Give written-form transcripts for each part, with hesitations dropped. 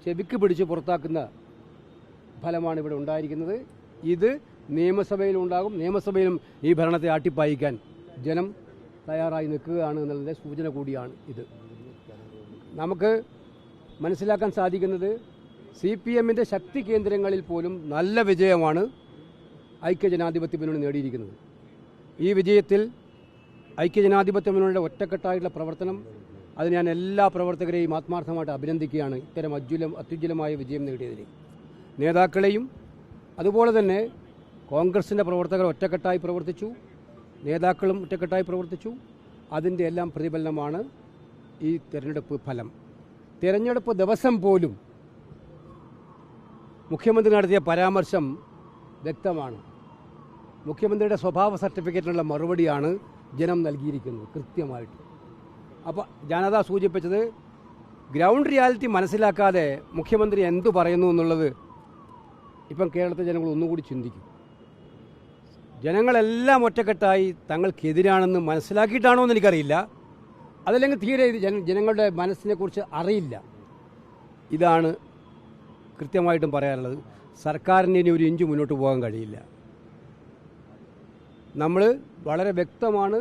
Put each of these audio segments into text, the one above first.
ചെവിക്ക് പിടിച്ച് പുറത്താക്കുന്ന ഫലമാണ് ഇവിടെ ഉണ്ടായിരിക്കുന്നത്. ഇത് നിയമസഭയിലുണ്ടാകും. നിയമസഭയിലും ഈ ഭരണത്തെ ആട്ടിപ്പായിക്കാൻ ജനം തയ്യാറായി നിൽക്കുകയാണ് എന്നുള്ളതിൻ്റെ സൂചന കൂടിയാണ് ഇത്. നമുക്ക് മനസ്സിലാക്കാൻ സാധിക്കുന്നത് CPMൻ്റെ ശക്തി കേന്ദ്രങ്ങളിൽ പോലും നല്ല വിജയമാണ് ഐക്യജനാധിപത്യ മുന്നണി നേടിയിരിക്കുന്നത്. ഈ വിജയത്തിൽ ഐക്യജനാധിപത്യ മുന്നണിയുടെ ഒറ്റക്കെട്ടായിട്ടുള്ള പ്രവർത്തനം, അത് ഞാൻ എല്ലാ പ്രവർത്തകരെയും ആത്മാർത്ഥമായിട്ട് അഭിനന്ദിക്കുകയാണ്. ഇത്തരം അത്യുജ്വലമായ വിജയം നേടിയതിൽ നേതാക്കളെയും അതുപോലെ തന്നെ കോൺഗ്രസിൻ്റെ പ്രവർത്തകർ ഒറ്റക്കെട്ടായി പ്രവർത്തിച്ചു, നേതാക്കളും ഒറ്റക്കെട്ടായി പ്രവർത്തിച്ചു. അതിൻ്റെ എല്ലാം പ്രതിഫലനമാണ് ഈ തെരഞ്ഞെടുപ്പ് ഫലം. തെരഞ്ഞെടുപ്പ് ദിവസം പോലും മുഖ്യമന്ത്രി നടത്തിയ പരാമർശം വ്യക്തമാണ്. മുഖ്യമന്ത്രിയുടെ സ്വഭാവ സർട്ടിഫിക്കറ്റിനുള്ള മറുപടിയാണ് ജനം നൽകിയിരിക്കുന്നത് കൃത്യമായിട്ട്. അപ്പോൾ ജനത സൂചിപ്പിച്ചത് ഗ്രൗണ്ട് റിയാലിറ്റി മനസ്സിലാക്കാതെ മുഖ്യമന്ത്രി എന്തു പറയുന്നു എന്നുള്ളത് ഇപ്പം കേരളത്തിലെ ജനങ്ങൾ ഒന്നുകൂടി ചിന്തിക്കും. ജനങ്ങളെല്ലാം ഒറ്റക്കെട്ടായി തങ്ങൾക്കെതിരാണെന്ന് മനസ്സിലാക്കിയിട്ടാണോ എന്ന് എനിക്കറിയില്ല. അതല്ലെങ്കിൽ തീരെ ജനങ്ങളുടെ മനസ്സിനെക്കുറിച്ച് അറിയില്ല. ഇതാണ് കൃത്യമായിട്ടും പറയാനുള്ളത്. സർക്കാരിന് ഇനി ഒരു ഇഞ്ച് മുന്നോട്ട് പോകാൻ കഴിയില്ല. നമ്മൾ വളരെ വ്യക്തമാണ്,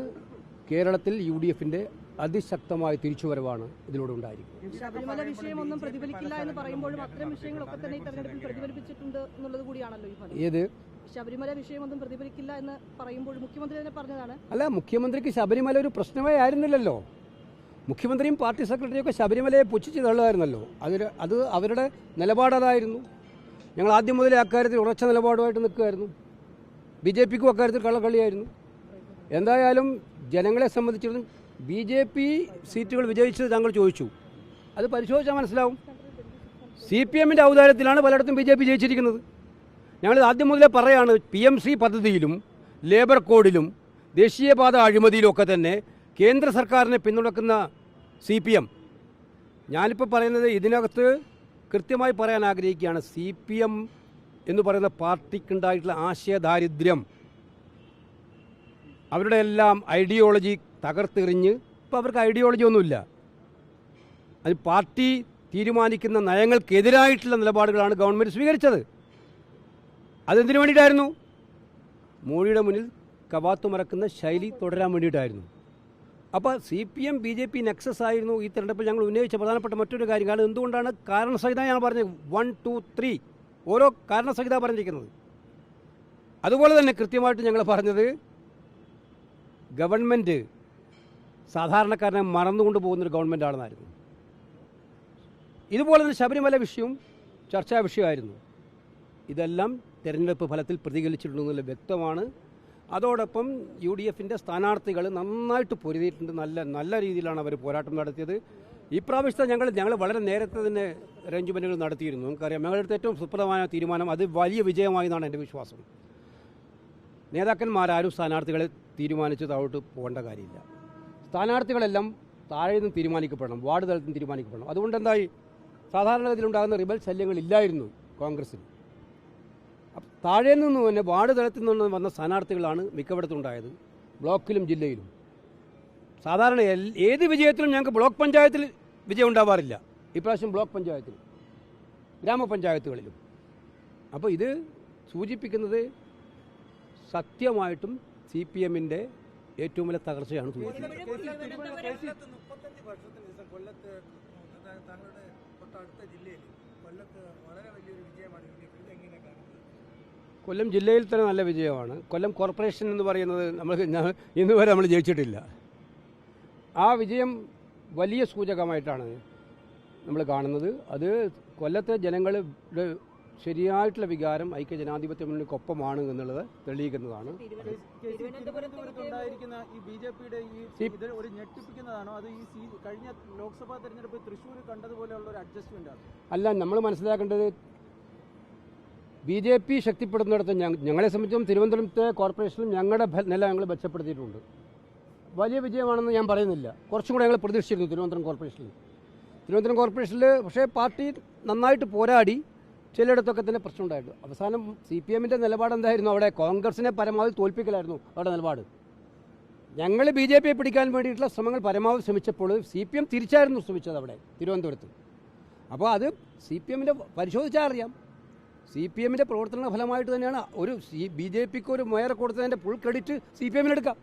കേരളത്തിൽ UDFൻ്റെ അതിശക്തമായ തിരിച്ചുവരവാണ് ഇതിലൂടെ ഉണ്ടായിരിക്കുന്നത്. ശബരിമല വിഷയമൊന്നും പ്രതിഫലിക്കില്ല എന്ന് പറയുമ്പോഴും അത്തരം വിഷയങ്ങളൊക്കെ തന്നെ ഈ തെരഞ്ഞെടുപ്പിൽ പ്രതിഫലിപ്പിച്ചിട്ടുണ്ട് എന്നുള്ളത് കൂടിയാണല്ലോ ഈ ഫലം. ഏത് ശബരിമല വിഷയമൊന്നും പ്രതിഫലിക്കില്ല എന്ന് പറയുമ്പോൾ മുഖ്യമന്ത്രി തന്നെ പറഞ്ഞതാണ്. അല്ല, മുഖ്യമന്ത്രിക്ക് ശബരിമല ഒരു പ്രശ്നമേ ആയിരുന്നില്ലല്ലോ. മുഖ്യമന്ത്രിയും പാർട്ടി സെക്രട്ടറിയൊക്കെ ശബരിമലയെ പുച്ഛിച്ച് തള്ളുമായിരുന്നല്ലോ. അത് അവരുടെ നിലപാടതായിരുന്നു. ഞങ്ങൾ ആദ്യം മുതലേ അക്കാര്യത്തിൽ ഉറച്ച നിലപാടുമായിട്ട് നിൽക്കുമായിരുന്നു. BJPക്കും അക്കാര്യത്തിൽ കള്ളക്കളിയായിരുന്നു. എന്തായാലും ജനങ്ങളെ സംബന്ധിച്ചിടത്തോളം BJP സീറ്റുകൾ വിജയിച്ചത് താങ്കൾ ചോദിച്ചു. അത് പരിശോധിച്ചാൽ മനസ്സിലാവും. CPMൻ്റെ ഔദാര്യത്തിലാണ് പലയിടത്തും BJP ജയിച്ചിരിക്കുന്നത്. ഞങ്ങൾ ആദ്യം മുതലേ പറയാണ്, PMC പദ്ധതിയിലും ലേബർ കോഡിലും ദേശീയപാത അഴിമതിയിലുമൊക്കെ തന്നെ കേന്ദ്ര സർക്കാരിനെ പിന്തുണക്കുന്ന CPM. ഞാനിപ്പോൾ പറയുന്നത് ഇതിനകത്ത് കൃത്യമായി പറയാൻ ആഗ്രഹിക്കുകയാണ്. CPM എന്ന് പറയുന്ന പാർട്ടിക്കുണ്ടായിട്ടുള്ള ആശയദാരിദ്ര്യം, അവരുടെ എല്ലാം ഐഡിയോളജി തകർത്തെറിഞ്ഞ് ഇപ്പോൾ അവർക്ക് ഐഡിയോളജി ഒന്നുമില്ല. അത് പാർട്ടി തീരുമാനിക്കുന്ന നയങ്ങൾക്കെതിരായിട്ടുള്ള നിലപാടുകളാണ് ഗവൺമെൻറ് സ്വീകരിച്ചത്. അതെന്തിനു വേണ്ടിയിട്ടായിരുന്നു? മോഡിയുടെ മുന്നിൽ കവാത്തു മറക്കുന്ന ശൈലി തുടരാൻ വേണ്ടിയിട്ടായിരുന്നു. അപ്പോൾ CPM BJP നെക്സസ് ആയിരുന്നു ഈ തെരഞ്ഞെടുപ്പിൽ ഞങ്ങൾ ഉന്നയിച്ച പ്രധാനപ്പെട്ട മറ്റൊരു കാര്യം. കാരണം എന്തുകൊണ്ടാണ് കാരണസഹിതം ഞാൻ പറഞ്ഞത് 1, 2, 3 ഓരോ കാരണസഹിത പറഞ്ഞിരിക്കുന്നത്. അതുപോലെ തന്നെ കൃത്യമായിട്ട് ഞങ്ങൾ പറഞ്ഞത് ഗവൺമെൻറ് സാധാരണക്കാരനെ മറന്നുകൊണ്ട് പോകുന്നൊരു ഗവൺമെൻറ്റാണെന്നായിരുന്നു. ഇതുപോലെ തന്നെ ശബരിമല വിഷയവും ചർച്ചാ വിഷയമായിരുന്നു. ഇതെല്ലാം തെരഞ്ഞെടുപ്പ് ഫലത്തിൽ പ്രതിഫലിച്ചിട്ടുണ്ടെന്നുള്ള വ്യക്തമാണ്. അതോടൊപ്പം UDFൻ്റെ സ്ഥാനാർത്ഥികൾ നന്നായിട്ട് പൊരുതിയിട്ടുണ്ട്. നല്ല രീതിയിലാണ് അവർ പോരാട്ടം നടത്തിയത്. ഇപ്രാവശ്യത്തെ ഞങ്ങൾ വളരെ നേരത്തെ തന്നെ അറേഞ്ച്മെൻറ്റുകൾ നടത്തിയിരുന്നു. നമുക്കറിയാം, ഞങ്ങളുടെ ഏറ്റവും സുപ്രധാന തീരുമാനം അത് വലിയ വിജയമായി എന്നാണ് എൻ്റെ വിശ്വാസം. നേതാക്കന്മാരാരും സ്ഥാനാർത്ഥികളെ തീരുമാനിച്ച് താഴോട്ട് പോകേണ്ട കാര്യമില്ല. സ്ഥാനാർത്ഥികളെല്ലാം താഴെ നിന്ന് തീരുമാനിക്കപ്പെടണം, വാർഡ് തലത്തിൽ നിന്ന് തീരുമാനിക്കപ്പെടണം. അതുകൊണ്ട് എന്തായി, സാധാരണഗതിയിലുണ്ടാകുന്ന റിബൽ ശല്യങ്ങളില്ലായിരുന്നു കോൺഗ്രസിന്. താഴെ നിന്ന് തന്നെ വാർഡ് തലത്തിൽ നിന്ന് വന്ന സ്ഥാനാർത്ഥികളാണ് മിക്കവിടത്തുണ്ടായത്, ബ്ലോക്കിലും ജില്ലയിലും. സാധാരണ ഏത് വിജയത്തിലും ഞങ്ങൾക്ക് ബ്ലോക്ക് പഞ്ചായത്തിൽ വിജയം ഉണ്ടാവാറില്ല. ഇപ്രാവശ്യം ബ്ലോക്ക് പഞ്ചായത്തിൽ, ഗ്രാമപഞ്ചായത്തുകളിലും. അപ്പോൾ ഇത് സൂചിപ്പിക്കുന്നത് സത്യമായിട്ടും CPMൻ്റെ ഏറ്റവും വലിയ തകർച്ചയാണ് സൂചിപ്പിക്കുന്നത്. കൊല്ലം ജില്ലയിൽ തന്നെ നല്ല വിജയമാണ്. കൊല്ലം കോർപ്പറേഷൻ എന്ന് പറയുന്നത് ഇന്ന് വരെ നമ്മൾ ജയിച്ചിട്ടില്ല. ആ വിജയം വലിയ സൂചകമായിട്ടാണ് നമ്മൾ കാണുന്നത്. അത് കൊല്ലത്തെ ജനങ്ങളുടെ ശരിയായിട്ടുള്ള വികാരം ഐക്യജനാധിപത്യ മുന്നണിക്കൊപ്പമാണ് എന്നുള്ളത് തെളിയിക്കുന്നതാണ്. ഒരു ഞെട്ടിപ്പിക്കുന്നതാണോ അത് ഈ കഴിഞ്ഞ ലോക്സഭാ തെരഞ്ഞെടുപ്പ് തൃശ്ശൂർ കണ്ടതുപോലെയുള്ള ഒരു അഡ്ജസ്റ്റ്മെന്റ് ആണ്? അല്ല, നമ്മൾ മനസ്സിലാക്കേണ്ടത് BJP ശക്തിപ്പെടുന്നിടത്ത് ഞങ്ങളെ സംബന്ധിച്ചും തിരുവനന്തപുരത്തെ കോർപ്പറേഷനിലും ഞങ്ങളുടെ നില ഞങ്ങൾ മെച്ചപ്പെടുത്തിയിട്ടുണ്ട്. വലിയ വിജയമാണെന്ന് ഞാൻ പറയുന്നില്ല. കുറച്ചും കൂടെ ഞങ്ങൾ പ്രതീക്ഷിച്ചിരുന്നു തിരുവനന്തപുരം കോർപ്പറേഷനിൽ. പക്ഷേ പാർട്ടി നന്നായിട്ട് പോരാടി, ചിലയിടത്തൊക്കെ തന്നെ പ്രശ്നമുണ്ടായിരുന്നു. അവസാനം CPMൻ്റെ നിലപാട് എന്തായിരുന്നു? അവിടെ കോൺഗ്രസിനെ പരമാവധി തോൽപ്പിക്കലായിരുന്നു അവരുടെ നിലപാട്. ഞങ്ങൾ BJPയെ പിടിക്കാൻ വേണ്ടിയിട്ടുള്ള ശ്രമങ്ങൾ പരമാവധി ശ്രമിച്ചപ്പോൾ CPM തിരിച്ചായിരുന്നു ശ്രമിച്ചത് അവിടെ തിരുവനന്തപുരത്ത്. അപ്പോൾ അത് സി പി എമ്മിൻ്റെ പരിശോധിച്ചാൽ അറിയാം. സി പി എമ്മിൻ്റെ പ്രവർത്തന ഫലമായിട്ട് തന്നെയാണ് ഒരു ബി ജെ പിക്ക് ഒരു മേയറെ കൊടുത്തതിൻ്റെ ഫുൾ ക്രെഡിറ്റ് സി പി എമ്മിനെടുക്കാം.